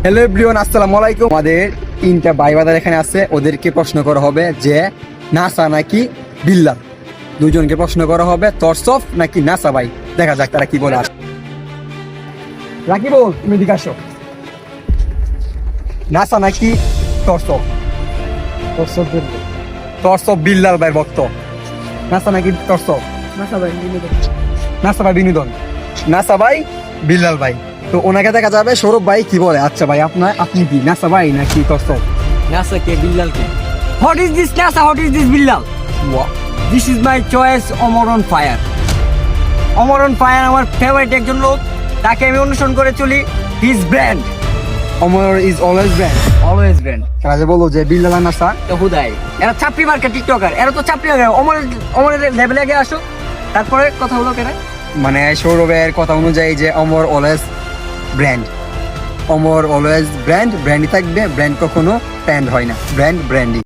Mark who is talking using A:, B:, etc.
A: Hello everyone, আসসালামু আলাইকুম। আমাদের তিনটা ভাই বাদার এখানে আছে, ওদেরকে প্রশ্ন করা হবে যে নাসা নাকি বিল্লাল। দুজনকে প্রশ্ন করা হবে তরসফ নাকি নাসা। ভাই দেখা যাক তারা কি বলে। রাকিব, তুমি দিকে আসো। নাসা নাকি তরসফ? তরসফ বিল্লাল ভাইয়ের ভক্ত। নাসা নাকি তরসফ? নাসা ভাই বিনোদন। নাসা ভাই বিল্লাল ভাই। তো ওনাকে দেখা যাবে সৌরভ ভাই কি বলে। আচ্ছা ভাই, আপনি কি নাসা ভাই নাকি তরসফ?
B: NASA ke Billal ke? What is this NASA? What is this Billal? This is my choice. Omar on fire. Omar on fire আমার ফেভারিট একজন লোক, তাকে আমি অনুসরণ করে চলি। His brand
A: Amar is always brand.
B: always brand.
A: তারা যে বলো যে বিল্লাল আর নাসা,
B: তো হুদাই এরা চাপড়ি মার্কা টিকটকার, এরা তো চাপড়ি মার্কা। অমরের লেভেলে আগে আসো, তারপরে কথা হলো কেন।
A: মানে সৌরভের কথা অনুযায়ী যে অমর অলওয়েজ ব্র্যান্ড। অমর অলওয়েজ ব্র্যান্ডই থাকবে, ব্র্যান্ড কখনো ব্র্যান্ড হয় না, ব্র্যান্ডই।